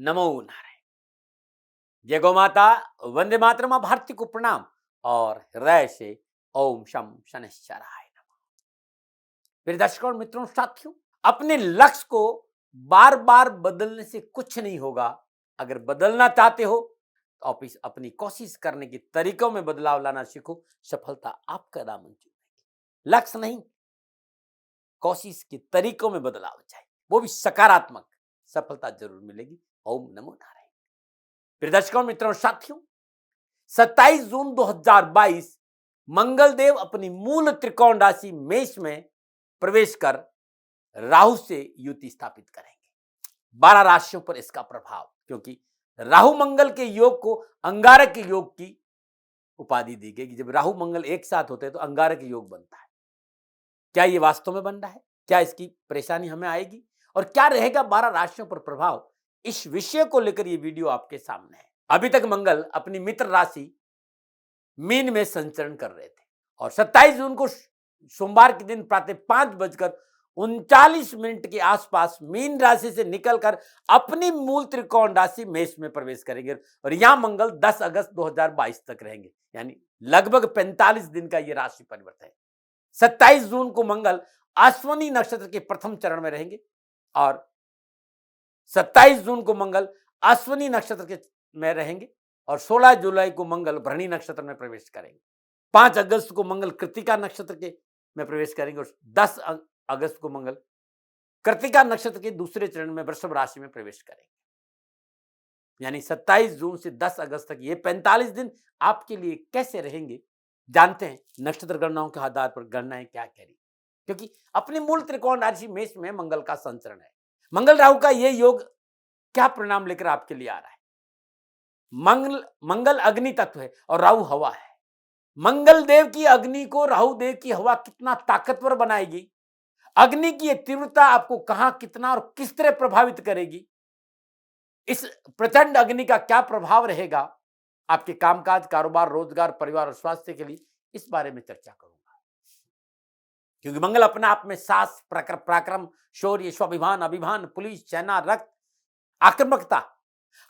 नमो नारायण। जय गौ माता, वंदे मातरम। भारती को प्रणाम और हृदय से ओम शम शनिश्चराय नमः। मेरे दर्शकों और मित्रों, साथियों, अपने लक्ष्य को बार बार बदलने से कुछ नहीं होगा। अगर बदलना चाहते हो तो अपनी कोशिश करने के तरीकों में बदलाव लाना सीखो। सफलता आपका दामन चूमेगी। लक्ष्य नहीं, कोशिश के तरीकों में बदलाव चाहिए, वो भी सकारात्मक। सफलता जरूर मिलेगी। ओम नमो नारायण। प्रिय दर्शकों, मित्रों, साथियों, 27 जून 2022 मंगल देव अपनी मूल त्रिकोण राशि मेष में प्रवेश कर राहु से युति स्थापित करेंगे। 12 राशियों पर इसका प्रभाव, क्योंकि राहु मंगल के योग को अंगारक योग की उपाधि दी गई। जब राहु मंगल एक साथ होते हैं तो अंगारक योग बनता है। क्या ये वास्तव में बन रहा है? क्या इसकी परेशानी हमें आएगी और क्या रहेगा 12 राशियों पर प्रभाव? इस विषय को लेकर ये वीडियो आपके सामने है। अभी तक मंगल अपनी मित्र राशि मीन में संचरण कर रहे थे और 27 जून को सोमवार के दिन प्रातः 5:39 के आसपास मीन राशि से निकलकर अपनी मूल त्रिकोण राशि मेष में प्रवेश करेंगे और यहां मंगल 10 अगस्त 2022 तक रहेंगे, यानी लगभग 45 दिन का यह राशि परिवर्तन है। 27 जून को मंगल अश्विनी नक्षत्र के प्रथम चरण में रहेंगे और 27 जून को मंगल अश्विनी नक्षत्र के में रहेंगे और 16 जुलाई को मंगल भरणी नक्षत्र में प्रवेश करेंगे। 5 अगस्त को मंगल कृतिका नक्षत्र के में प्रवेश करेंगे और 10 अगस्त को मंगल कृतिका नक्षत्र के दूसरे चरण में वृषभ राशि में प्रवेश करेंगे। यानी 27 जून से 10 अगस्त तक ये 45 दिन आपके लिए कैसे रहेंगे, जानते हैं नक्षत्र गणनाओं के आधार पर गणनाएं क्या कह रही, क्योंकि अपनी मूल त्रिकोण राशि मेष में मंगल का संचरण है। मंगल राहु का यह योग क्या परिणाम लेकर आपके लिए आ रहा है? मंगल अग्नि तत्व है और राहु हवा है। मंगल देव की अग्नि को राहु देव की हवा कितना ताकतवर बनाएगी, अग्नि की तीव्रता आपको कहां, कितना और किस तरह प्रभावित करेगी, इस प्रचंड अग्नि का क्या प्रभाव रहेगा आपके कामकाज, कारोबार, रोजगार, परिवार और स्वास्थ्य के लिए, इस बारे में चर्चा करूंगा। क्योंकि मंगल अपने आप में साहस, पराक्रम, शौर्य, स्वाभिमान, अभिमान, पुलिस, सेना, रक्त, आक्रामकता,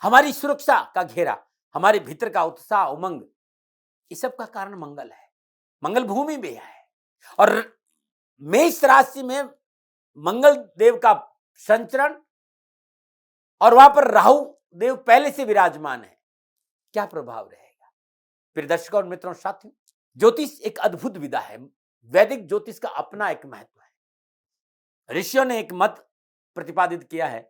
हमारी सुरक्षा का घेरा, हमारे भीतर का उत्साह, उमंग, इस सब का कारण मंगल है। मंगल भूमि में है और मेष राशि में मंगल देव का संचरण और वहां पर राहु देव पहले से विराजमान है। क्या प्रभाव रहेगा? प्रिय दर्शकों और मित्रों, साथियों, ज्योतिष एक अद्भुत विधा है। वैदिक ज्योतिष का अपना एक महत्व है। ऋषियों ने एक मत प्रतिपादित किया है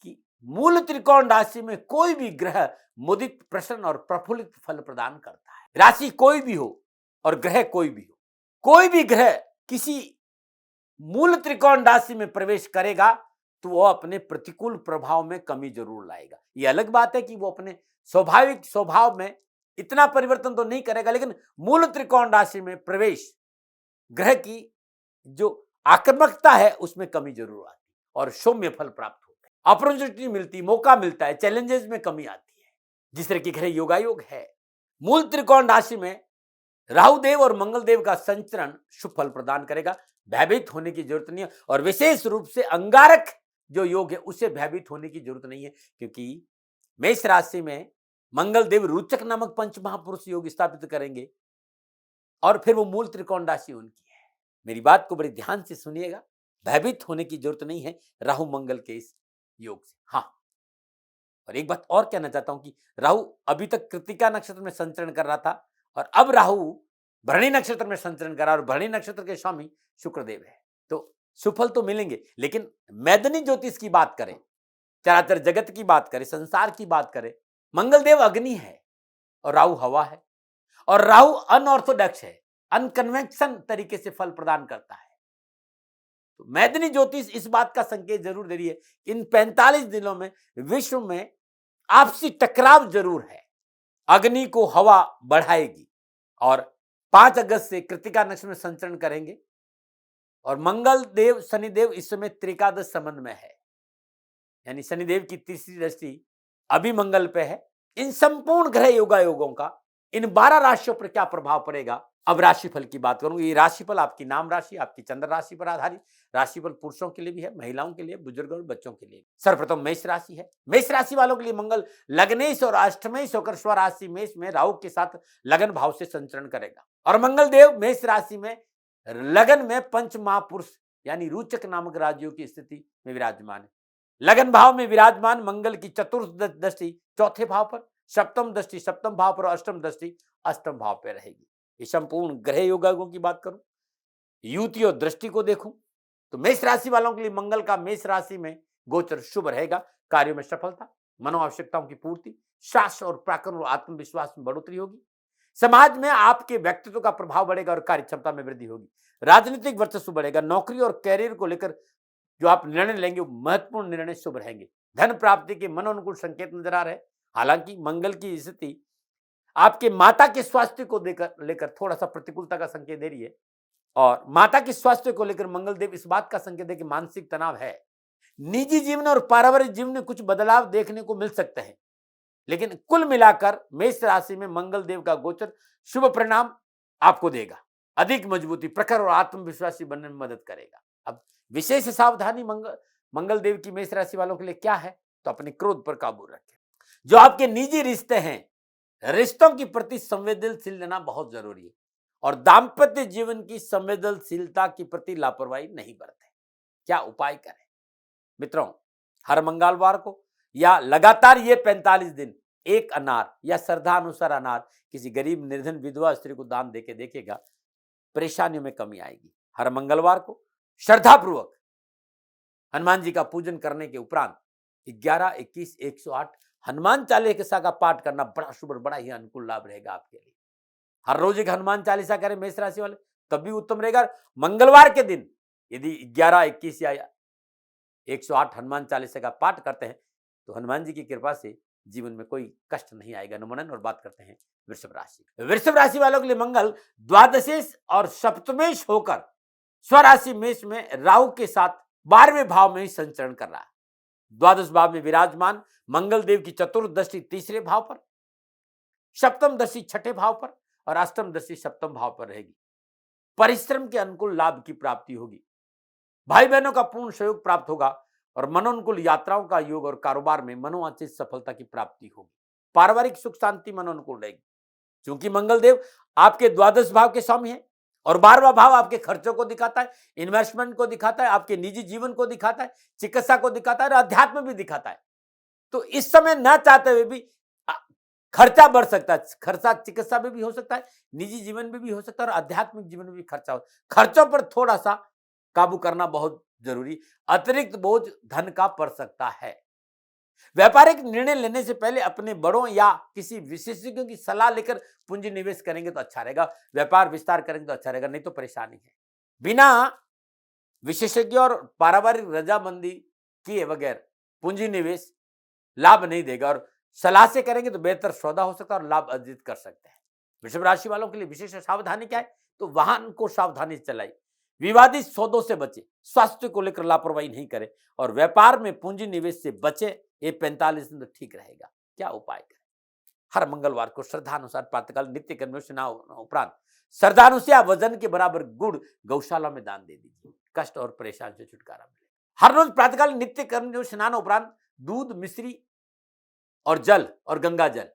कि मूल त्रिकोण राशि में कोई भी ग्रह मुदित, प्रसन्न और प्रफुल्लित फल प्रदान करता है। राशि कोई भी हो और ग्रह कोई भी हो, कोई भी ग्रह किसी मूल त्रिकोण राशि में प्रवेश करेगा तो वो अपने प्रतिकूल प्रभाव में कमी जरूर लाएगा। ये अलग बात है कि वो अपने स्वाभाविक स्वभाव में इतना परिवर्तन तो नहीं करेगा, लेकिन मूल त्रिकोण राशि में प्रवेश ग्रह की जो आक्रामकता है उसमें कमी जरूर आती और सौम्य फल प्राप्त होते हैं, अपॉर्चुनिटी मिलती, मौका मिलता है, चैलेंजेस में कमी आती है। जिस तरह की ग्रह योगायोग है, मूल त्रिकोण राशि में राहु देव और मंगल देव का संचरण शुभ फल प्रदान करेगा। भयभीत होने की जरूरत नहीं है और विशेष रूप से अंगारक जो योग है उसे भयभीत होने की जरूरत नहीं है, क्योंकि मेष राशि में मंगल देव रोचक नामक पंच महापुरुष योग स्थापित करेंगे और फिर वो मूल त्रिकोण राशि उनकी है। मेरी बात को बड़ी ध्यान से सुनिएगा, भयभीत होने की जरूरत नहीं है राहु मंगल के इस योग से। हाँ, और एक बात और कहना चाहता हूं कि राहु अभी तक कृतिका नक्षत्र में संचरण कर रहा था और अब राहु भरणी नक्षत्र में संचरण कर रहा है और भरणी नक्षत्र के स्वामी शुक्रदेव है। तो सुफल तो मिलेंगे, लेकिन मैदानी ज्योतिष की बात करें, चराचर जगत की बात करें, संसार की बात करें, मंगल देव अग्नि है और राहु हवा है और राहु अनऑर्थोडॉक्स है, अनकन्वेंशन तरीके से फल प्रदान करता है। तो मैदानी ज्योतिष इस बात का संकेत जरूर दे रही है, इन 45 दिनों में विश्व में आपसी टकराव जरूर है। अग्नि को हवा बढ़ाएगी और 5 अगस्त से कृतिका नक्षत्र में संचरण करेंगे और मंगल देव, शनिदेव इस समय त्रिकादश संबंध में है, यानी शनिदेव की तीसरी दृष्टि अभी मंगल पे है। इन संपूर्ण ग्रह योगायोगों का इन 12 राशियों पर क्या प्रभाव पड़ेगा अब राशिफल की बात करूंगा। ये राशिफल आपकी नाम राशि, आपकी चंद्र राशि पर आधारित राशिफल पुरुषों के लिए भी है, महिलाओं के लिए, बुजुर्ग और बच्चों के लिए। सर्वप्रथम मेष राशि है। मेष राशि वालों के लिए मंगल लग्नेश और अष्टमेश होकर स्वराशि मेष में राहु के साथ लगन भाव से संचरण करेगा और मंगल देव मेष राशि में लगन में पंच महापुरुष यानी रोचक नामक राजयोग की स्थिति में विराजमान है। लगन भाव में विराजमान मंगल की चतुर्थ दृष्टि चौथे भाव पर, सप्तम दृष्टि सप्तम भाव पर, अष्टम दृष्टि अष्टम भाव पर रहेगी। ये संपूर्ण ग्रह योगों की बात करूं, युति और दृष्टि को देखूं तो मेष राशि वालों के लिए मंगल का मेष राशि में गोचर शुभ रहेगा। कार्यों में सफलता, मनो आवश्यकताओं की पूर्ति, साहस और पराक्रम और आत्मविश्वास में बढ़ोतरी होगी। समाज में आपके व्यक्तित्व का प्रभाव बढ़ेगा और कार्य क्षमता में वृद्धि होगी। राजनीतिक वर्चस्व बढ़ेगा। नौकरी और कैरियर को लेकर जो आप निर्णय लेंगे वो महत्वपूर्ण निर्णय शुभ रहेंगे। धन प्राप्ति के मनोनुकूल संकेत नजर आ रहे हैं। हालांकि मंगल की स्थिति आपके माता के स्वास्थ्य को लेकर थोड़ा सा प्रतिकूलता का संकेत दे रही है और माता के स्वास्थ्य को लेकर मंगल देव इस बात का संकेत है कि मानसिक तनाव है। निजी जीवन और पारिवारिक जीवन में कुछ बदलाव देखने को मिल सकते हैं, लेकिन कुल मिलाकर मेष राशि में मंगल देव का गोचर शुभ परिणाम आपको देगा। अधिक मजबूती, प्रखर और आत्मविश्वासी बनने में मदद करेगा। अब विशेष सावधानी मंगल देव की मेष राशि वालों के लिए क्या है, तो अपने क्रोध पर काबू रखें। जो आपके निजी रिश्ते हैं, रिश्तों के प्रति संवेदनशील रहना बहुत जरूरी है और दाम्पत्य जीवन की संवेदनशीलता के प्रति लापरवाही नहीं बरतें। क्या उपाय करें मित्रों? हर मंगलवार को या लगातार ये 45 दिन एक अनार या श्रद्धा अनुसार अनार किसी गरीब निर्धन विधवा स्त्री को दान देके देखेगा, परेशानियों में कमी आएगी। हर मंगलवार को श्रद्धा पूर्वक हनुमान जी का पूजन करने के उपरांत 11, 21, 108 हनुमान चालीसा का पाठ करना बड़ा शुभ, बड़ा ही अनुकूल लाभ रहेगा आपके लिए। हर रोज एक हनुमान चालीसा करें मेष राशि वाले, तब भी उत्तम रहेगा। मंगलवार के दिन यदि 11, 21 या 108 हनुमान चालीसा का पाठ करते हैं तो हनुमान जी की कृपा से जीवन में कोई कष्ट नहीं आएगा। नमन। और बात करते हैं वृषभ राशि। वृषभ राशि वालों के लिए मंगल द्वादशेश और सप्तमेश होकर स्वराशि मेष में राहु के साथ 12वें भाव में ही संचरण कर रहा है। द्वादश भाव में विराजमान मंगल देव की चतुर्थ दृष्टि तीसरे भाव पर, सप्तम दृष्टि छठे भाव पर और अष्टम दृष्टि सप्तम भाव पर रहेगी। परिश्रम के अनुकूल लाभ की प्राप्ति होगी। भाई बहनों का पूर्ण सहयोग प्राप्त होगा और मनोनुकूल यात्राओं का योग और कारोबार में मनोवांछित सफलता की प्राप्ति होगी। पारिवारिक सुख शांति मनोनुकूल रहेगी। क्योंकि मंगल देव आपके द्वादश भाव के स्वामी है और 12वां भाव आपके खर्चों को दिखाता है, इन्वेस्टमेंट को दिखाता है, आपके निजी जीवन को दिखाता है, चिकित्सा को दिखाता है और अध्यात्म भी दिखाता है। तो इस समय न चाहते हुए भी खर्चा बढ़ सकता है। खर्चा चिकित्सा में भी हो सकता है, निजी जीवन में भी हो सकता है और आध्यात्मिक जीवन में भी खर्चा हो। खर्चों पर थोड़ा सा काबू करना बहुत जरूरी। अतिरिक्त बोझ धन का पड़ सकता है। व्यापारिक निर्णय लेने से पहले अपने बड़ों या किसी विशेषज्ञों की सलाह लेकर पूंजी निवेश करेंगे तो अच्छा रहेगा। व्यापार विस्तार करेंगे तो अच्छा रहेगा, नहीं तो परेशानी है। बिना विशेषज्ञ और पारिवारिक रजामंदी किए बगैर पूंजी निवेश लाभ नहीं देगा और सलाह से करेंगे तो बेहतर सौदा हो सकता है और लाभ अर्जित कर सकते हैं। वृषभ राशि वालों के लिए विशेष सावधानी क्या है, तो वाहन को सावधानी से चलाइए, विवादित सौदों से बचे, स्वास्थ्य को लेकर लापरवाही नहीं करें और व्यापार में पूंजी निवेश से बचे। ये 45 दिन तो ठीक रहेगा। क्या उपाय करें? हर मंगलवार को श्रद्धानुसार प्रातःकाल नित्य कर्म स्नान उपरांत श्रद्धानुसार वजन के बराबर गुड़ गौशाला में दान दे दीजिए। कष्ट और परेशानी से छुटकारा मिले। हर रोज प्रातःकाल नित्य कर्म स्नान उपरांत दूध, मिश्री और जल और गंगा जल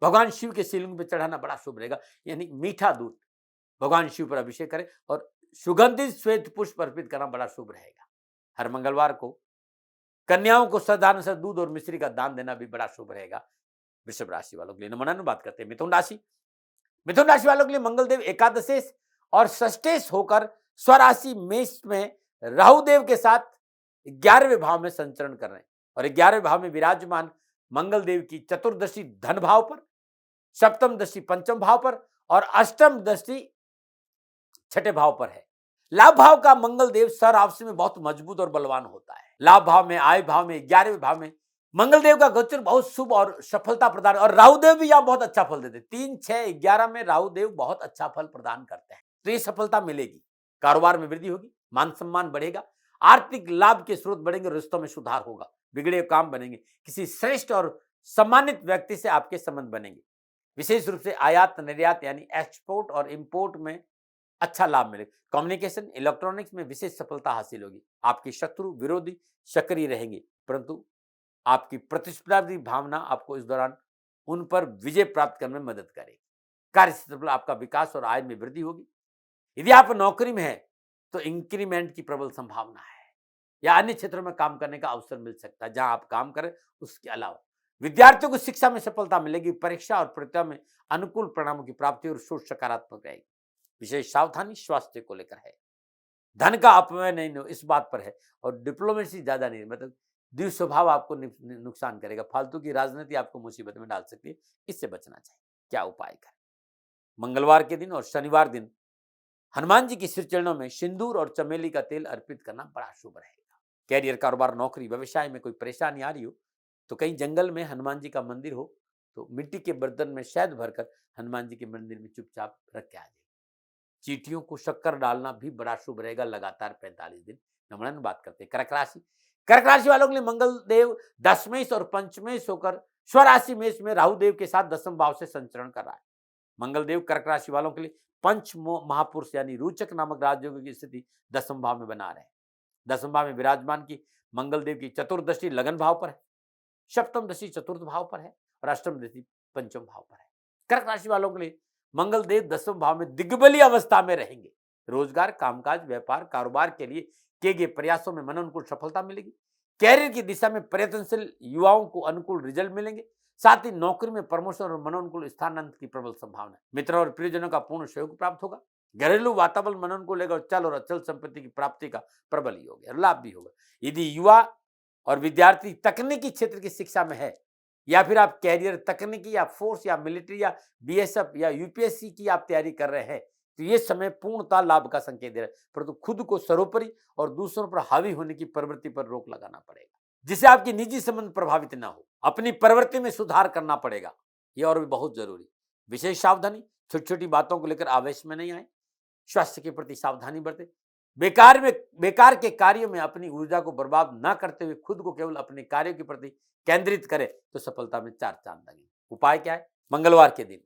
भगवान शिव के शिवलिंग पर चढ़ाना बड़ा शुभ रहेगा। यानी मीठा दूध भगवान शिव पर अभिषेक करें और सुगंधित श्वेत पुष्प अर्पित करना बड़ा शुभ रहेगा। हर मंगलवार को कन्याओं को श्रद्धानुसार दूध और मिश्री का दान देना भी बड़ा शुभ रहेगा। वृषभ राशि वालों के लिए नमन। बात करते हैं मिथुन राशि। मिथुन राशि वालों के लिए मंगल देव एकादशेश और षष्ठेश होकर स्वराशि मेष में राहु देव के साथ 11वें भाव में संचरण कर रहे हैं और 11वें भाव में विराजमान मंगल देव की चतुर्दशी धन भाव पर, सप्तम दृष्टि पंचम भाव पर और अष्टम दृष्टि छठे भाव पर है। लाभ भाव का मंगल देव सर आपसी में बहुत मजबूत और बलवान होता है। लाभ भाव में, आय भाव में, 11वें भाव में मंगल देव का गोचर बहुत शुभ और सफलता प्रदान और राहु देव भी यहाँ बहुत अच्छा फल देते। 3, 6, 11 में राहु देव बहुत अच्छा फल प्रदान करते हैं, तो ये सफलता मिलेगी। कारोबार में वृद्धि होगी, मान सम्मान बढ़ेगा, आर्थिक लाभ के स्रोत बढ़ेंगे, रिश्तों में सुधार होगा, बिगड़े काम बनेंगे, किसी श्रेष्ठ और सम्मानित व्यक्ति से आपके संबंध बनेंगे। विशेष रूप से आयात निर्यात यानी एक्सपोर्ट और इंपोर्ट में अच्छा लाभ मिलेगा। कम्युनिकेशन इलेक्ट्रॉनिक्स में विशेष सफलता हासिल होगी। आपके शत्रु विरोधी सक्रिय रहेंगे, परंतु आपकी प्रतिस्पर्धी भावना आपको इस दौरान उन पर विजय प्राप्त करने में मदद करेगी। कार्यक्षेत्र पर आपका विकास और आय में वृद्धि होगी। यदि आप नौकरी में हैं तो इंक्रीमेंट की प्रबल संभावना है या अन्य क्षेत्रों में काम करने का अवसर मिल सकता है जहां आप काम करें उसके अलावा। विद्यार्थियों को शिक्षा में सफलता मिलेगी। परीक्षा और प्रतियोगिता में अनुकूल परिणामों की प्राप्ति और सोच सकारात्मक रहेगी। विशेष सावधानी स्वास्थ्य को लेकर है। धन का अपव्यय नहीं हो इस बात पर है और डिप्लोमेसी ज्यादा नहीं, मतलब द्विस्वभाव स्वभाव आपको नुकसान करेगा। फालतू की राजनीति आपको मुसीबत में डाल सकती है, इससे बचना चाहिए। क्या उपाय करें? मंगलवार के दिन और शनिवार दिन हनुमान जी की श्री चरणों में सिंदूर और चमेली का तेल अर्पित करना बड़ा शुभ रहेगा। कैरियर, कारोबार, नौकरी, व्यवसाय में कोई परेशानी आ रही हो तो कहीं जंगल में हनुमान जी का मंदिर हो तो मिट्टी के बर्तन में शहद भरकर हनुमान जी के मंदिर में चुपचाप रख के आ जाए। चींटियों को शक्कर डालना भी बड़ा शुभ रहेगा लगातार 45 दिन। नमन बात करते हैं कर्क राशि। कर्क राशि वालों के लिए मंगल देव दशमेश और पंचमेश होकर स्वराशि मेष में राहु देव के साथ दसम भाव से संचरण कर रहा है। मंगल देव कर्क राशि वालों के लिए पंच महापुरुष यानी रोचक नामक राजयोग की स्थिति दसम भाव में बना रहे हैं। दसम भाव में विराजमान की मंगल देव की चतुर्दशी लगन भाव पर है, सप्तम दशा चतुर्थ भाव पर है और अष्टम दशा पंचम भाव पर है। कर्क राशि वालों के लिए मंगल देव दसम भाव में दिग्बली अवस्था में रहेंगे। रोजगार, कामकाज, व्यापार, कारोबार के लिए किए गए प्रयासों में मनोनुकूल सफलता मिलेगी। कैरियर की दिशा में प्रयत्नशील युवाओं को अनुकूल रिजल्ट मिलेंगे। साथ ही नौकरी में प्रमोशन और मनोनुकूल स्थानांतरण की प्रबल संभावना। मित्रों और प्रियजनों का पूर्ण सहयोग प्राप्त होगा। घरेलू वातावरण मनोनुकूल लेकर चल और अचल संपत्ति की प्राप्ति का प्रबल ही होगा, लाभ भी होगा। यदि युवा और विद्यार्थी तकनीकी क्षेत्र की शिक्षा में है या फिर आप कैरियर तकनीकी या फोर्स या मिलिट्री या बीएसएफ या यूपीएससी की आप तैयारी कर रहे हैं तो ये समय पूर्णतः लाभ का संकेत दे रहा है, परंतु खुद को सर्वोपरि और दूसरों पर हावी होने की प्रवृत्ति पर रोक लगाना पड़ेगा जिससे आपकी निजी संबंध प्रभावित ना हो। अपनी प्रवृत्ति में सुधार करना पड़ेगा, ये और भी बहुत जरूरी। विशेष सावधानी, छोटी छोटी बातों को लेकर आवेश में नहीं आए। स्वास्थ्य के प्रति सावधानी बरते। बेकार के कार्यों में अपनी ऊर्जा को बर्बाद न करते हुए खुद को केवल अपने कार्यों के प्रति केंद्रित करें तो सफलता में 4 चांद लगेंगे। उपाय क्या है? मंगलवार के दिन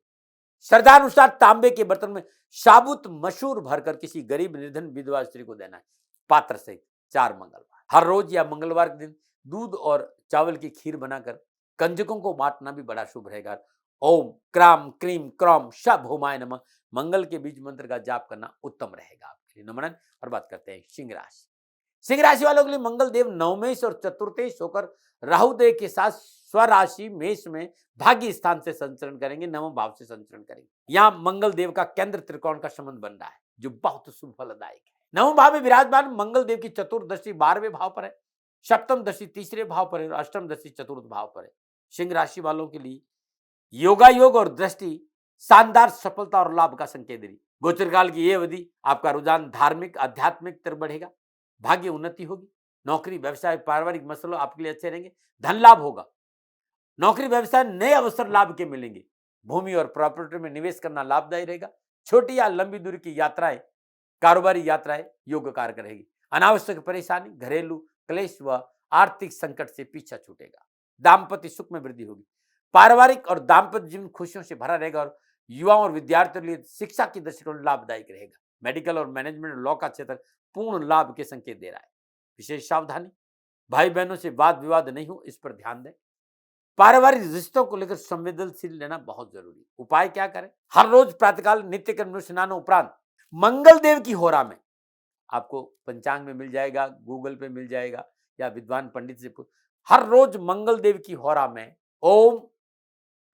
श्रद्धानुसार तांबे के बर्तन में साबुत मसूर भरकर किसी गरीब निर्धन विधवा स्त्री को देना है, पात्र सहित 4 मंगलवार। हर रोज या मंगलवार के दिन दूध और चावल की खीर बनाकर कंजकों को बांटना भी बड़ा शुभ रहेगा। ओम क्राम क्रीम क्रॉम शभ होमाय नमः मंगल के बीज मंत्र का जाप करना उत्तम रहेगा आपके लिए। नमन। और बात करते हैं सिंह राशि। सिंह राशि वालों के लिए मंगल देव नवमेश और चतुर्थेश होकर राहु देव के साथ स्वराशि मेष में भाग्य स्थान से संचरण करेंगे, नवम भाव से संचरण करेंगे। यहाँ मंगल देव का केंद्र त्रिकोण का संबंध बन रहा है जो बहुत शुभ फलदायक है। नवम भाव में विराजमान मंगल देव की चतुर्दशी 12वें भाव पर है, सप्तम दशी तीसरे भाव पर है और अष्टम दशी चतुर्थ भाव पर है। सिंह राशि वालों के लिए योगायोग और दृष्टि शानदार सफलता और लाभ का संकेत दे रही। गोचर काल की ये अवधि आपका रुझान धार्मिक आध्यात्मिक तरफ बढ़ेगा, भाग्य उन्नति होगी। नौकरी व्यवसाय पारिवारिक मसलों आपके लिए अच्छे रहेंगे, धन लाभ होगा। नौकरी व्यवसाय नए अवसर लाभ के मिलेंगे। भूमि और प्रॉपर्टी में निवेश करना लाभदायी रहेगा। छोटी या लंबी दूरी की यात्राएं, कारोबारी यात्राएं योग कारक रहेगी। अनावश्यक परेशानी, घरेलू क्लेश व आर्थिक संकट से पीछा छूटेगा। दाम्पत्य सुख में वृद्धि होगी। पारिवारिक और दाम्पत्य जीवन खुशियों से भरा रहेगा और युवाओं और विद्यार्थियों के लिए शिक्षा की दृष्टिकोण लाभदायक रहेगा। मेडिकल और मैनेजमेंट लॉ का क्षेत्र पूर्ण लाभ के संकेत दे रहा है। विशेष सावधानी, भाई बहनों से वाद विवाद नहीं हो, इस पर ध्यान दें। पारिवारिक रिश्तों को लेकर संवेदनशील लेना बहुत जरूरी। उपाय क्या करें? हर रोज प्रातःकाल नित्य कर्म स्नान उपरांत मंगल देव की होरा में, आपको पंचांग में मिल जाएगा, गूगल पे मिल जाएगा या विद्वान पंडित से हर रोज मंगल देव की होरा में ओम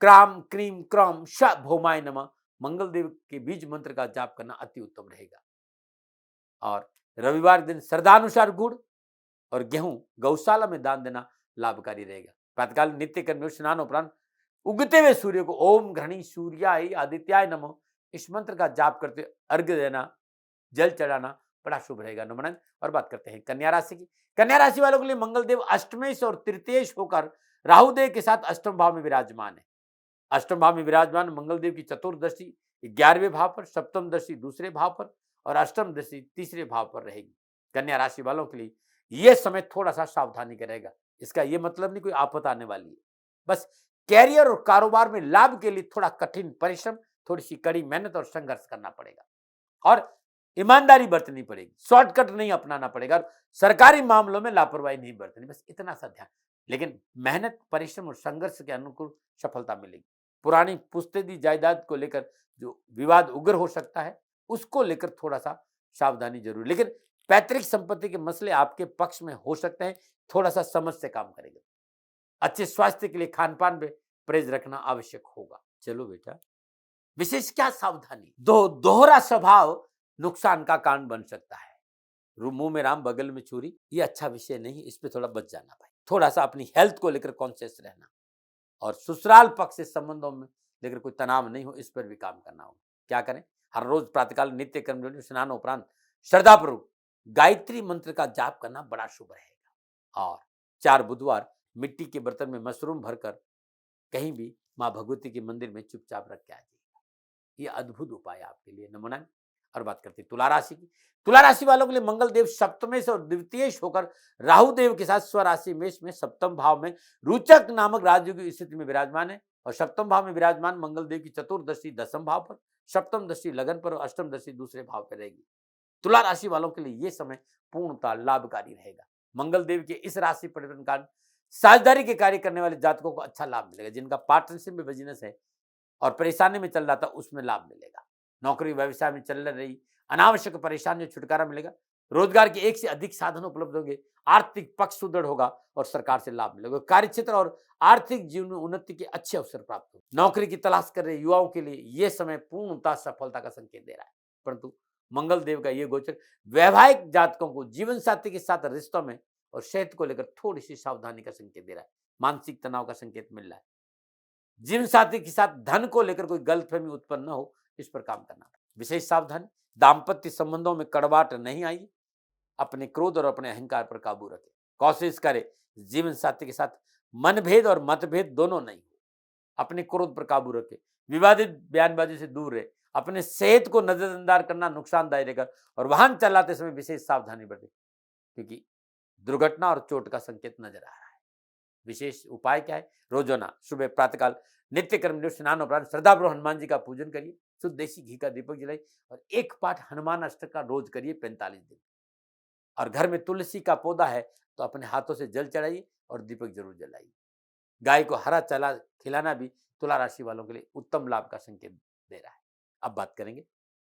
क्राम क्रीम क्रॉम श भौमाय नमः मंगल देव के बीज मंत्र का जाप करना अति उत्तम रहेगा। और रविवार दिन श्रद्धानुसार गुड़ और गेहूं गौशाला में दान देना लाभकारी रहेगा। प्रातःकाल नित्य कर्म स्नान उपरांत उगते हुए सूर्य को ओम घृणी सूर्याय आदित्याय नमः इस मंत्र का जाप करते अर्घ्य देना, जल चढ़ाना बड़ा शुभ रहेगा। नमन। और बात करते हैं कन्या राशि की। कन्या राशि वालों के लिए मंगल देव अष्टमेश और तृतीयेश होकर राहु देव के साथ अष्टम भाव में विराजमान है। अष्टम भाव में विराजमान मंगल देव की चतुर्दशी 11वें भाव पर, सप्तम दशी दूसरे भाव पर और अष्टम दशी तीसरे भाव पर रहेगी। कन्या राशि वालों के लिए यह समय थोड़ा सा सावधानी का रहेगा। इसका यह मतलब नहीं कोई आफत आने वाली है, बस कैरियर और कारोबार में लाभ के लिए थोड़ा कठिन परिश्रम, थोड़ी सी कड़ी मेहनत और संघर्ष करना पड़ेगा और ईमानदारी बरतनी पड़ेगी। शॉर्टकट नहीं अपनाना पड़ेगा और सरकारी मामलों में लापरवाही नहीं बरतनी, बस इतना सा ध्यान। लेकिन मेहनत, परिश्रम और संघर्ष के अनुकूल सफलता मिलेगी। पुरानी पुश्तैदी जायदाद को लेकर जो विवाद उग्र हो सकता है, उसको लेकर थोड़ा सा सावधानी जरूर। लेकिन पैतृक संपत्ति के मसले आपके पक्ष में हो सकते हैं, थोड़ा सा समझ से काम करेंगे। अच्छे स्वास्थ्य के लिए खान पान में परहेज रखना आवश्यक होगा। चलो बेटा, विशेष क्या सावधानी? दोहरा स्वभाव नुकसान का कारण बन सकता है। मुंह में राम बगल में छुरी, ये अच्छा विषय नहीं, इस पे थोड़ा बच जाना भाई। थोड़ा सा अपनी हेल्थ को लेकर कॉन्शियस रहना और ससुराल पक्ष से संबंधों में लेकर कोई तनाव नहीं हो, इस पर भी काम करना होगा। क्या करें? हर रोज प्रातःकाल नित्य कर्म स्नान उपरांत श्रद्धापूर्वक गायत्री मंत्र का जाप करना बड़ा शुभ रहेगा। और 4 बुधवार मिट्टी के बर्तन में मशरूम भरकर कहीं भी माँ भगवती के मंदिर में चुपचाप रख के आ जाइएगा। ये अद्भुत उपाय आपके लिए नमूना। और बात करते हैं तुला राशि की। तुला राशि वालों के लिए मंगल देव सप्तमेश और द्वितीयेश होकर राहु देव के साथ स्वराशि मेष में सप्तम भाव में रुचक नामक राजयोग की स्थिति में विराजमान है। और सप्तम भाव में विराजमान मंगल देव की चतुर्दशी दसम भाव पर, सप्तम दृष्टि लगन पर और अष्टम दृष्टि दूसरे भाव पर रहेगी। तुला राशि वालों के लिए यह समय पूर्णतः लाभकारी रहेगा। मंगल देव के इस राशि परिवर्तन कारण साझेदारी के कार्य करने वाले जातकों को अच्छा लाभ मिलेगा। जिनका पार्टनरशिप में बिजनेस है और परेशानी में चल रहा था, उसमें लाभ मिलेगा। नौकरी व्यवसाय में चल रही अनावश्यक परेशानियों छुटकारा मिलेगा। रोजगार के एक से अधिक साधन उपलब्ध होंगे। आर्थिक पक्ष सुदृढ़ होगा और सरकार से लाभ मिलेगा। कार्य क्षेत्र और आर्थिक जीवन में उन्नति के अच्छे अवसर प्राप्त होंगे। नौकरी की तलाश कर रहे युवाओं के लिए यह समय पूर्णतः सफलता का संकेत दे रहा है। परंतु मंगल देव का यह गोचर वैवाहिक जातकों को जीवन साथी के साथ रिश्तों में और सेहत को लेकर थोड़ी सी सावधानी का संकेत दे रहा है। मानसिक तनाव का संकेत मिल रहा है। जीवन साथी के साथ धन को लेकर कोई गलतफहमी उत्पन्न न हो, इस पर काम करना। विशेष सावधानी, दाम्पत्य संबंधों में कड़वाहट नहीं आई। अपने क्रोध और अपने अहंकार पर काबू रखें। कोशिश करें जीवन साथी के साथ मनभेद और मतभेद दोनों नहीं हो। अपने क्रोध पर काबू रखें। विवादित बयानबाजी से दूर रहे। अपने सेहत को नजरअंदाज करना नुकसानदायक रहेगा और वाहन चलाते समय विशेष सावधानी बरतें, क्योंकि दुर्घटना और चोट का संकेत नजर आ रहा है। विशेष उपाय क्या है? रोजाना सुबह प्रातःकाल नित्य कर्म स्नान उपरांत श्रद्धापूर्वक हनुमान जी का पूजन करिए। शुद्ध देसी घी का दीपक जलाइए और एक पाठ हनुमान अष्टक का रोज करिए 45 दिन। और घर में तुलसी का पौधा है तो अपने हाथों से जल चढ़ाइए और दीपक जरूर जलाइए। गाय को हरा चला खिलाना भी तुला राशि वालों के लिए उत्तम लाभ का संकेत दे रहा है। अब बात करेंगे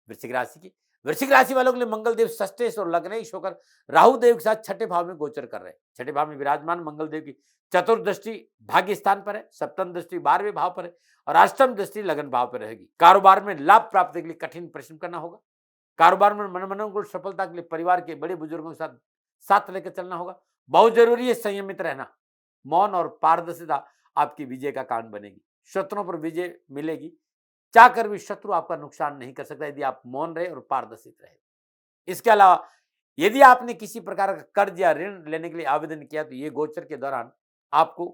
वृश्चिक राशि की। वृश्चिक राशि वालों के लिए मंगल देव षष्ठेश और लग्नेश होकर राहु देव के साथ छठे भाव में गोचर कर रहे हैं। छठे भाव में विराजमान मंगल देव की चतुर्दृष्टि भाग्य स्थान पर है, सप्तम दृष्टि 12वें भाव पर है और अष्टम दृष्टि लगन भाव पर रहेगी। कारोबार में लाभ प्राप्त के लिए कठिन परिश्रम करना होगा। कारोबार में मनोनुकूल सफलता के लिए परिवार के बड़े बुजुर्गों के साथ साथ लेकर चलना होगा। बहुत जरूरी है संयमित रहना। मौन और पारदर्शिता आपकी विजय का कारण बनेगी। शत्रुओं पर विजय मिलेगी। चाहकर भी शत्रु आपका नुकसान नहीं कर सकता यदि आप मौन रहे और पारदर्शित रहे। इसके अलावा यदि आपने किसी प्रकार का कर्ज या ऋण लेने के लिए आवेदन किया तो ये गोचर के दौरान आपको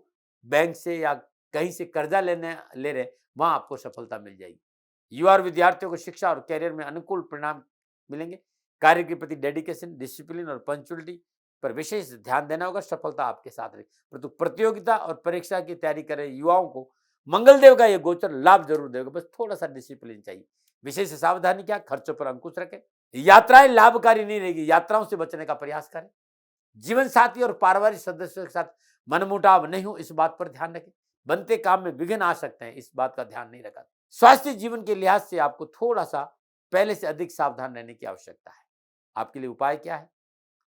बैंक से या कहीं से कर्जा ले रहे वहां आपको सफलता मिल जाएगी। युवा और विद्यार्थियों को शिक्षा और कैरियर में अनुकूल परिणाम मिलेंगे। कार्य के प्रति डेडिकेशन, डिसिप्लिन और पंक्चुअलिटी पर विशेष ध्यान देना होगा। सफलता आपके साथ रहेगी। परंतु प्रतियोगिता और परीक्षा की तैयारी कर रहे युवाओं को मंगल देव का यह गोचर लाभ जरूर देगा, बस थोड़ा सा डिसिप्लिन चाहिए। विशेष सावधानी क्या? खर्चों पर अंकुश रखें। यात्राएं लाभकारी नहीं रहेगी, यात्राओं से बचने का प्रयास करें। जीवन साथी और पारिवारिक सदस्यों के साथ मनमुटाव नहीं हो, इस बात पर ध्यान रखें। बनते काम में विघ्न आ सकते हैं, इस बात का ध्यान नहीं रखा। स्वास्थ्य जीवन के लिहाज से आपको थोड़ा सा पहले से अधिक सावधान रहने की आवश्यकता है। आपके लिए उपाय क्या है?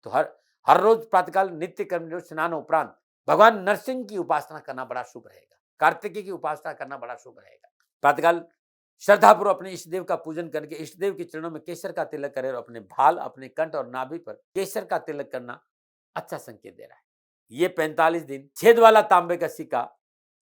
तो हर रोज प्रातःकाल नित्य कर्म स्नान उपरांत भगवान नरसिंह की उपासना करना बड़ा शुभ रहेगा। कार्तिकेय की उपासना करना बड़ा शुभ रहेगा। प्रातःकाल श्रद्धापूर्वक अपने इष्ट देव का पूजन करके इष्ट देव के चरणों में केसर का तिलक करें और अपने भाल, अपने कंठ और नाभि पर केसर का तिलक करना अच्छा संकेत दे रहा है। ये 45 दिन छेद वाला तांबे का सिक्का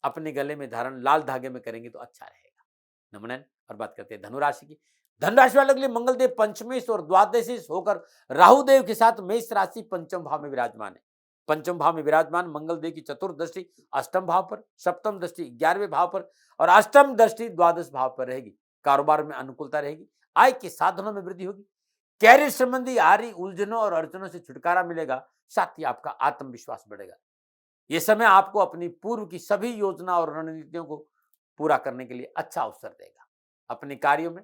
अपने गले में धारण लाल धागे में करेंगे तो अच्छा रहेगा। नमन। और बात करते हैं धनुराशि की। धनुराशि वालों के लिए मंगल देव पंचमेश और द्वादशीश होकर राहु देव के साथ मेष राशि पंचम भाव में विराजमान है। पंचम भाव में विराजमान मंगल देव की चतुर्दृष्टि अष्टम भाव पर, सप्तम दृष्टि 11वें भाव पर और अष्टम दृष्टि द्वादश भाव पर रहेगी। कारोबार में अनुकूलता रहेगी। आय के साधनों में वृद्धि होगी। कैरियर संबंधी आ रही उलझनों और अड़चनों से छुटकारा मिलेगा। साथ ही आपका आत्मविश्वास बढ़ेगा। ये समय आपको अपनी पूर्व की सभी योजना और रणनीतियों को पूरा करने के लिए अच्छा अवसर देगा। अपने कार्यों में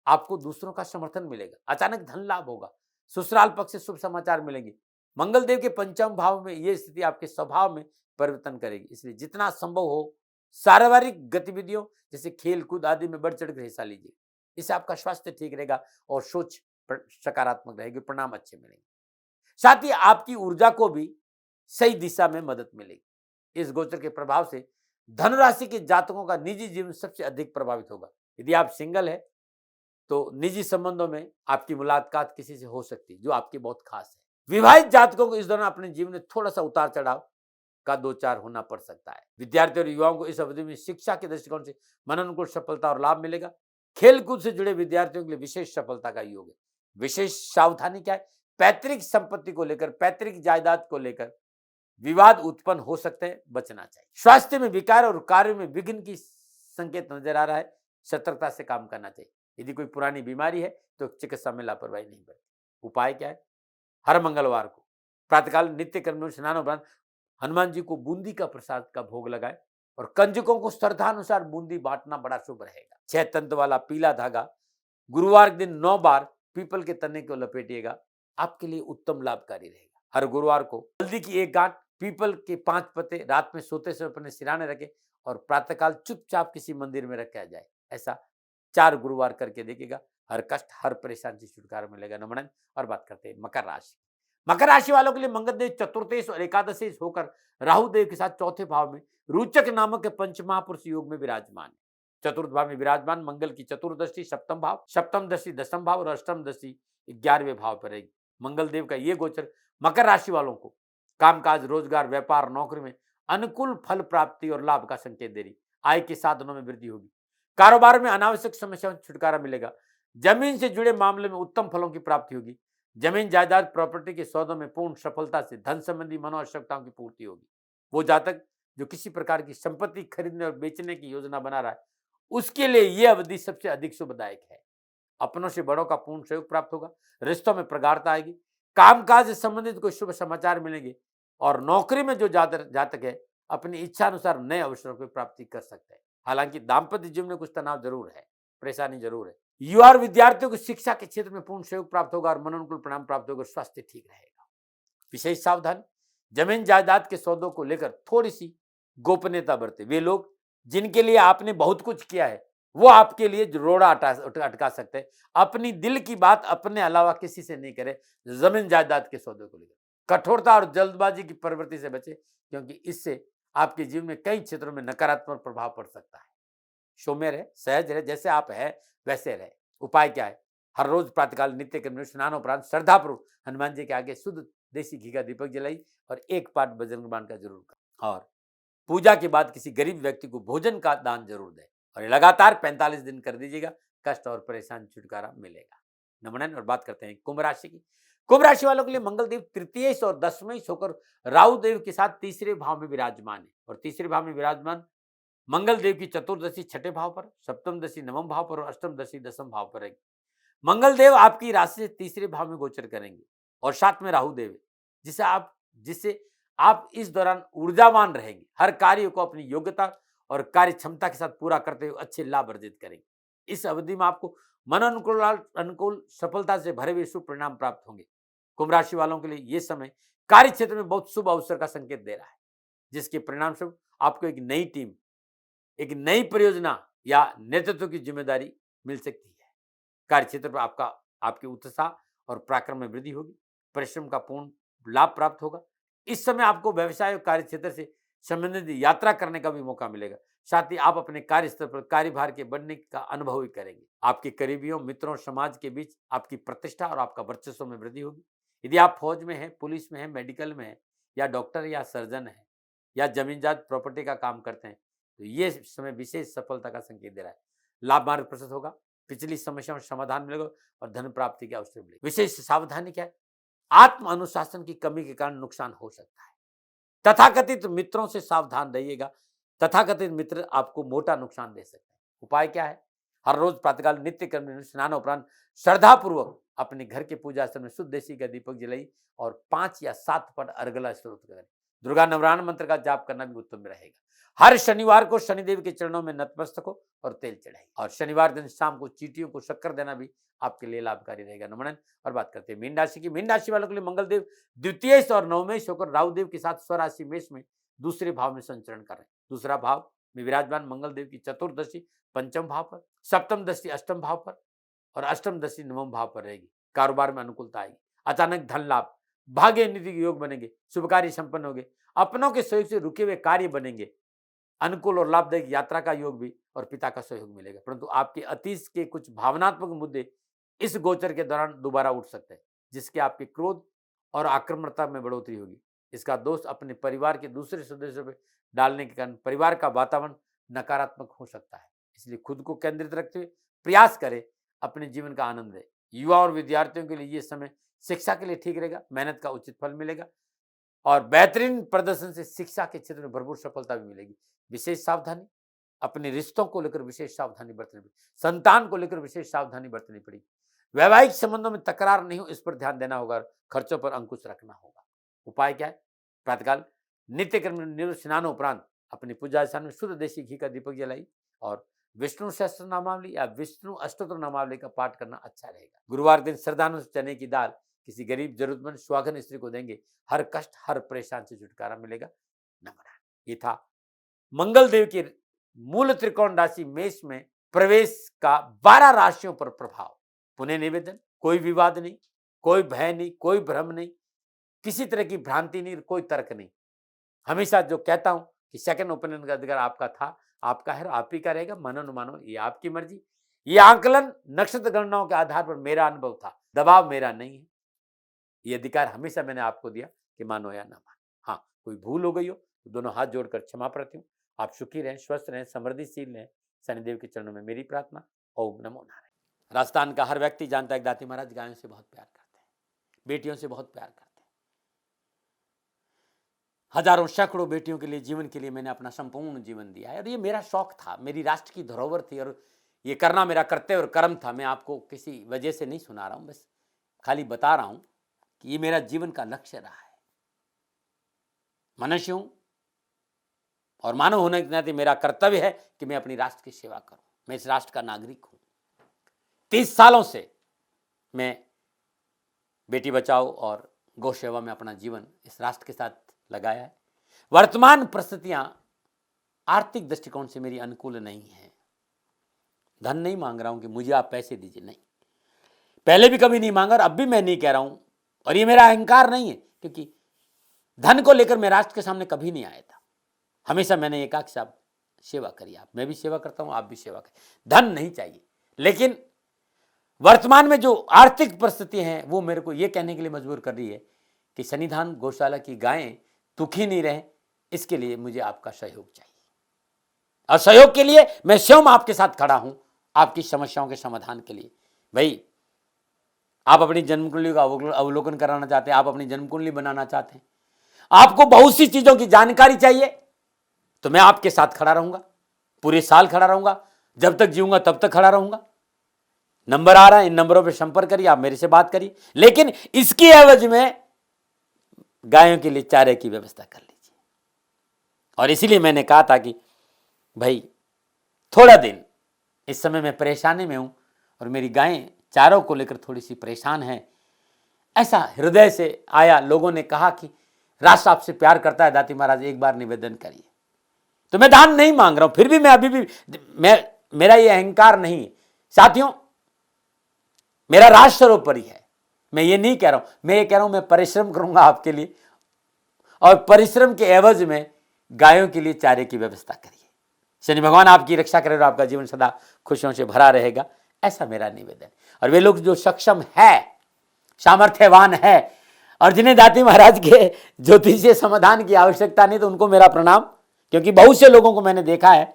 आपको दूसरों का समर्थन मिलेगा, अचानक धन लाभ होगा, ससुराल पक्ष से शुभ समाचार मिलेंगे। मंगल देव के पंचम भाव में यह स्थिति आपके स्वभाव में परिवर्तन करेगी, इसलिए जितना संभव हो शारीरिक गतिविधियों जैसे खेल कूद आदि में बढ़ चढ़ कर हिस्सा लीजिए। इससे आपका स्वास्थ्य ठीक रहेगा और सोच सकारात्मक रहेगी, परिणाम अच्छे मिलेंगे। साथ ही आपकी ऊर्जा को भी सही दिशा में मदद मिलेगी। इस गोचर के प्रभाव से धनुराशि के जातकों का निजी जीवन सबसे अधिक प्रभावित होगा। यदि आप सिंगल है तो निजी संबंधों में आपकी मुलाकात किसी से हो सकती है जो आपकी बहुत खास है। विवाहित जातकों को इस दौरान अपने जीवन में थोड़ा सा उतार चढ़ाव का दो चार होना पड़ सकता है। विद्यार्थियों और युवाओं को इस अवधि में शिक्षा के दृष्टिकोण से मनोनुकूल सफलता और लाभ मिलेगा। खेलकूद से जुड़े विद्यार्थियों के लिए विशेष सफलता का योग है। विशेष सावधानी क्या है? पैतृक संपत्ति को लेकर, पैतृक जायदाद को लेकर विवाद उत्पन्न हो सकते हैं, बचना चाहिए। स्वास्थ्य में विकार और कार्य में विघ्न की संकेत नजर आ रहा है, सतर्कता से काम करना चाहिए। यदि कोई पुरानी बीमारी है तो चिकित्सा में लापरवाही नहीं बरती। उपाय क्या है? हर मंगलवार को प्रातःकाल नित्य कर्म में स्नान उपरांत हनुमान जी को बूंदी का प्रसाद का भोग लगाए और कंजकों को श्रद्धानुसार बूंदी बांटना बड़ा शुभ रहेगा। 6 तंतु वाला पीला धागा गुरुवार के दिन 9 बार पीपल के तने को लपेटिएगा, आपके लिए उत्तम लाभकारी रहेगा। हर गुरुवार को हल्दी की 1 गांठ, पीपल के 5 पत्ते रात में सोते समय अपने सिराने रखें और प्रातःकाल चुपचाप किसी मंदिर में रखा जाए। ऐसा 4 गुरुवार करके देखिएगा, हर कष्ट हर परेशानी से छुटकारा मिलेगा। नमन। और बात करते हैं मकर राशि। मकर राशि वालों के लिए मंगल देव चतुर्थेश और एकादशेश होकर राहु देव के साथ चौथे भाव में रोचक नामक पंचमहापुरुष योग में विराजमान है। चतुर्थ भाव में विराजमान मंगल की चतुर्दृष्टि सप्तम भाव, सप्तम दृष्टि दसम भाव और अष्टम दृष्टि 11वें भाव पर रहेगी। मंगल देव का ये गोचर मकर राशि वालों को कामकाज, रोजगार, व्यापार, नौकरी में अनुकूल फल प्राप्ति और लाभ का संकेत दे रही। आय के साधनों में वृद्धि होगी। कारोबार में अनावश्यक समस्याओं से छुटकारा मिलेगा। जमीन से जुड़े मामले में उत्तम फलों की प्राप्ति होगी। जमीन जायदाद प्रॉपर्टी के सौदों में पूर्ण सफलता से धन संबंधी मनोआवश्यकताओं की पूर्ति होगी। वो जातक जो किसी प्रकार की संपत्ति खरीदने और बेचने की योजना बना रहा है, उसके लिए यह अवधि सबसे अधिक शुभदायक है। अपनों से बड़ों का पूर्ण सहयोग प्राप्त होगा। रिश्तों में प्रगाढ़ता आएगी। कामकाज से संबंधित कोई शुभ समाचार मिलेंगे और नौकरी में जो जातक है अपनी इच्छा अनुसार नए अवसरों की प्राप्ति कर सकते हैं। हालांकि दाम्पत्य जीवन में कुछ तनाव जरूर है, परेशानी जरूर है। युवा और विद्यार्थियों को शिक्षा के क्षेत्र में पूर्ण सहयोग प्राप्त होगा और मनोनुकूल परिणाम प्राप्त होगा। स्वास्थ्य ठीक रहेगा। विशेष सावधानी, जमीन जायदाद के सौदों को लेकर थोड़ी सी गोपनीयता बरते। वे लोग जिनके लिए आपने बहुत कुछ किया है वो आपके लिए रोड़ा अटका सकते हैं। अपनी दिल की बात अपने अलावा किसी से नहीं करे। जमीन जायदाद के सौदे को लेकर कठोरता और जल्दबाजी की प्रवृत्ति से बचे, क्योंकि इससे आपके जीवन में कई क्षेत्रों में नकारात्मक प्रभाव पड़ सकता है। सौम्य रहे, सहज रहे, जैसे आप है वैसे रहे। उपाय क्या है? हर रोज प्रातःकाल नित्य कर्म में स्नान उपरांत श्रद्धापूर्वक हनुमान जी के आगे शुद्ध देसी घी का दीपक जलाई और 1 पाठ बजरंग बाण का जरूर करें और पूजा के बाद किसी गरीब व्यक्ति को भोजन का दान जरूर दें और लगातार 45 दिन कर दीजिएगा। कष्ट और परेशान छुटकारा मिलेगा। नमन। और बात करते हैं कुंभ राशि की। कुंभ राशि वालों के लिए मंगल देव तृतीयेश और दशमेश होकर राहु देव के साथ तीसरे भाव में विराजमान है और तीसरे भाव में विराजमान मंगल देव की चतुर्दशी छठे भाव पर, सप्तम दशी नवम भाव पर और अष्टम दशी दसम भाव पर रहेगी। मंगल देव आपकी राशि से तीसरे भाव में गोचर करेंगे और साथ में राहु देव, जिससे आप इस दौरान ऊर्जावान रहेंगे। हर कार्य को अपनी योग्यता और कार्य क्षमता के साथ पूरा करते हुए अच्छे लाभ अर्जित करेंगे। इस अवधि में आपको मन अनुकूल सफलता से भरे हुए शुभ परिणाम प्राप्त होंगे। कुंभ राशि वालों के लिए यह समय कार्य क्षेत्र में बहुत शुभ अवसर का संकेत दे रहा है, जिसके परिणाम स्वरूप आपको एक नई टीम, एक नई परियोजना या नेतृत्व की जिम्मेदारी मिल सकती है। कार्य क्षेत्र पर आपके उत्साह और पराक्रम में वृद्धि होगी। परिश्रम का पूर्ण लाभ प्राप्त होगा। इस समय आपको व्यवसाय और कार्य क्षेत्र से संबंधित यात्रा करने का भी मौका मिलेगा। साथ ही आप अपने कार्यस्थल पर कार्यभार के बढ़ने का अनुभव भी करेंगे। आपके करीबियों, मित्रों, समाज के बीच आपकी प्रतिष्ठा और आपका वर्चस्व में वृद्धि होगी। यदि आप फौज में हैं, पुलिस में हैं, मेडिकल में हैं या डॉक्टर या सर्जन हैं या जमीनजात प्रॉपर्टी का काम करते हैं तो ये समय विशेष सफलता का संकेत दे रहा है। लाभ मार्ग प्रशस्त होगा। पिछली समस्याओं में समाधान मिलेगा और धन प्राप्ति के अवसर मिलेगा। विशेष सावधानी क्या है? आत्म अनुशासन की कमी के कारण नुकसान हो सकता है। तथाकथित मित्रों से सावधान रहिएगा। तथाकथित मित्र आपको मोटा नुकसान दे सकते हैं। उपाय क्या है? हर रोज प्रातःकाल नित्य कर्म में स्नान उपरांत श्रद्धापूर्वक अपने घर के पूजा स्थल में शुद्ध देसी का दीपक जलाई और 5 या 7 पट अर्गला स्तोत्र करें। दुर्गा नवराण मंत्र का जाप करना भी उत्तम रहेगा। हर शनिवार को शनिदेव के चरणों में नतमस्तक हो और तेल चढ़ाइए। और शनिवार दिन शाम को चींटियों को शक्कर देना भी आपके लिए लाभकारी रहेगा। नमन। और बात करते हैं मीन राशि की। मीन राशि वालों के लिए मंगल देव द्वितीय और नवमेश होकर राहु देव के साथ स्वराशि मेष में दूसरे भाव में संचरण कर रहे हैं। दूसरा भाव में विराजमान मंगल देव की चतुर्दशी पंचम भाव पर, सप्तम दृष्टि अष्टम भाव पर और अष्टम दृष्टि नवम भाव पर रहेगी। कारोबार में अनुकूलता आएगी, अचानक धन लाभ, भाग्य नीति के योग बनेंगे, शुभ कार्य संपन्न होंगे, अपनों के सहयोग से रुके हुए कार्य बनेंगे, अनुकूल और लाभदायक यात्रा का योग भी और पिता का सहयोग मिलेगा। परंतु आपके अतीत के कुछ भावनात्मक मुद्दे इस गोचर के दौरान दोबारा उठ सकते हैं, जिसके आपके क्रोध और आक्रमणता में बढ़ोतरी होगी। इसका दोष अपने परिवार के दूसरे सदस्यों पर डालने के कारण परिवार का वातावरण नकारात्मक हो सकता है। इसलिए खुद को केंद्रित रखते हुए प्रयास करें, अपने जीवन का आनंद लें। युवा और विद्यार्थियों के लिए ये समय शिक्षा के लिए ठीक रहेगा, मेहनत का उचित फल मिलेगा और बेहतरीन प्रदर्शन से शिक्षा के क्षेत्र में भरपूर सफलता भी मिलेगी। विशेष सावधानी, अपने रिश्तों को लेकर विशेष सावधानी बरतनी पड़ेगी, संतान को लेकर विशेष सावधानी बरतनी पड़ेगी। वैवाहिक संबंधों में तकरार नहीं हो, इस पर ध्यान देना होगा, खर्चों पर अंकुश रखना होगा। उपाय क्या है? प्रातःकाल नित्य कर्म निवृत्त स्नान उपरांत अपनी पूजा स्थान में शुद्ध देसी घी का दीपक जलाई और विष्णु सहस्त्र नामावली या विष्णु अष्टोत्तर नामावली का पाठ करना अच्छा रहेगा। गुरुवार दिन श्रद्धानुसार चने की दाल किसी गरीब जरूरतमंद सुहागन स्त्री को देंगे, हर कष्ट हर परेशान से छुटकारा मिलेगा। नमन। ये था मंगल देव के मूल त्रिकोण राशि मेष में प्रवेश का 12 राशियों पर प्रभाव। पुनः निवेदन, कोई विवाद नहीं, कोई भय नहीं, कोई भ्रम नहीं, किसी तरह की भ्रांति नहीं, कोई तर्क नहीं। हमेशा जो कहता हूं कि सेकंड ओपिनियन का अधिकार आपका था, आपका है, आप ही का रहेगा। मानो न मानो ये आपकी मर्जी। ये आंकलन नक्षत्र गणनाओं के आधार पर मेरा अनुभव था, दबाव मेरा नहीं है। ये अधिकार हमेशा मैंने आपको दिया कि मानो या ना मानो। हाँ, कोई भूल हो गई हो तो दोनों हाथ जोड़कर क्षमा प्रार्थी हूँ। आप सुखी रहें, स्वस्थ रहें, समृद्धिशील रहें, शनिदेव के चरणों में मेरी प्रार्थना। ओम नमो नारायण। राजस्थान का हर व्यक्ति जानता है कि दाती महाराज गायों से बहुत प्यार करते हैं, बेटियों से बहुत प्यार करते हैं। हजारों सैकड़ों बेटियों के लिए, जीवन के लिए मैंने अपना संपूर्ण जीवन दिया है और ये मेरा शौक था, मेरी राष्ट्र की धरोहर थी और ये करना मेरा कर्तव्य और कर्म था। मैं आपको किसी वजह से नहीं सुना रहा हूं, बस खाली बता रहा हूं कि ये मेरा जीवन का लक्ष्य रहा है। मनुष्य हूं और मानव होने के नाते मेरा कर्तव्य है कि मैं अपनी राष्ट्र की सेवा करूं। मैं इस राष्ट्र का नागरिक हूं। 30 सालों से मैं बेटी बचाओ और गौ सेवा में अपना जीवन इस राष्ट्र के साथ लगाया है। वर्तमान परिस्थितियां आर्थिक दृष्टिकोण से मेरी अनुकूल नहीं है। धन नहीं मांग रहा हूं कि मुझे आप पैसे दीजिए, नहीं, पहले भी कभी नहीं मांगा और अब भी मैं नहीं कह रहा हूं। और ये मेरा अहंकार नहीं है, क्योंकि धन को लेकर मैं राष्ट्र के सामने कभी नहीं आया था। हमेशा मैंने ये कहा कि साहब सेवा करिए, आप, मैं भी सेवा करता हूं, आप भी सेवा करिए। धन नहीं चाहिए, लेकिन वर्तमान में जो आर्थिक परिस्थिति है वो मेरे को ये कहने के लिए मजबूर कर रही है कि सन्निधान गौशाला की गायें दुखी नहीं रहे, इसके लिए मुझे आपका सहयोग चाहिए। और सहयोग के लिए मैं स्वयं आपके साथ खड़ा हूं, आपकी समस्याओं के समाधान के लिए। भाई, आप अपनी जन्म कुंडली का अवलोकन कराना चाहते हैं, आप अपनी जन्म कुंडली बनाना चाहते हैं, आपको बहुत सी चीजों की जानकारी चाहिए, तो मैं आपके साथ खड़ा रहूंगा, पूरे साल खड़ा रहूंगा, जब तक जीऊंगा तब तक खड़ा रहूंगा। नंबर आ रहा है, इन नंबरों पर संपर्क करिए, आप मेरे से बात करिए, लेकिन इसकी एवज में गायों के लिए चारे की व्यवस्था कर लीजिए। और इसीलिए मैंने कहा था कि भाई थोड़ा दिन इस समय मैं परेशानी में हूं और मेरी गायें चारों को लेकर थोड़ी सी परेशान है। ऐसा हृदय से आया, लोगों ने कहा कि राष्ट्र आपसे प्यार करता है दाती महाराज, एक बार निवेदन करिए। तो मैं दान नहीं मांग रहा हूं, फिर भी मैं अभी भी मेरा ये अहंकार नहीं है साथियों, मेरा राष्ट्र सर्वोपरि है। मैं ये नहीं कह रहा हूं, मैं ये कह रहा हूं मैं परिश्रम करूंगा आपके लिए और परिश्रम के एवज में गायों के लिए चारे की व्यवस्था करिए। शनि भगवान आपकी रक्षा करे और आपका जीवन सदा खुशियों से भरा रहेगा, ऐसा मेरा निवेदन। और वे लोग जो सक्षम है, सामर्थ्यवान है और जिन्हें दाती महाराज के ज्योतिषीय समाधान की आवश्यकता नहीं, तो उनको मेरा प्रणाम। क्योंकि बहुत से लोगों को मैंने देखा है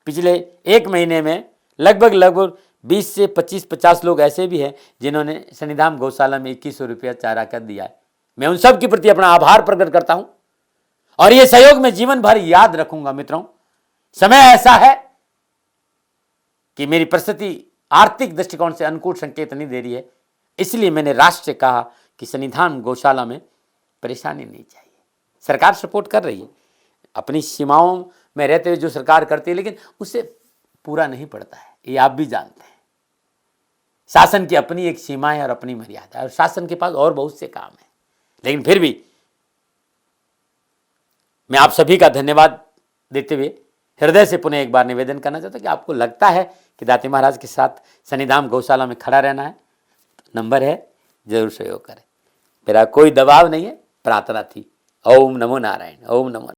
पिछले 1 महीने में लगभग 20 से 25-50 लोग ऐसे भी हैं जिन्होंने शनिधाम गौशाला में 2100 रुपया चारा कर दिया है। मैं उन सब के प्रति अपना आभार प्रकट करता हूं और ये सहयोग में जीवन भर याद रखूंगा। मित्रों, समय ऐसा है कि मेरी परिस्थिति आर्थिक दृष्टिकोण से अनुकूल संकेत नहीं दे रही है, इसलिए मैंने राष्ट्र से कहा कि सन्निधान गौशाला में परेशानी नहीं चाहिए, सरकार सपोर्ट कर रही है, अपनी सीमाओं में रहते हुए जो सरकार करती है, लेकिन उससे पूरा नहीं पड़ता है, ये आप भी जानते हैं। शासन की अपनी एक सीमा है और अपनी मर्यादा है, और शासन के पास और बहुत से काम है। लेकिन फिर भी मैं आप सभी का धन्यवाद देते हुए हृदय से पुनः एक बार निवेदन करना चाहता हूं कि आपको लगता है कि दाती महाराज के साथ शनिधाम गौशाला में खड़ा रहना है, तो नंबर है, जरूर सहयोग करें। मेरा कोई दबाव नहीं है, प्रार्थना थी। ओम नमो नारायण, ओम नमो।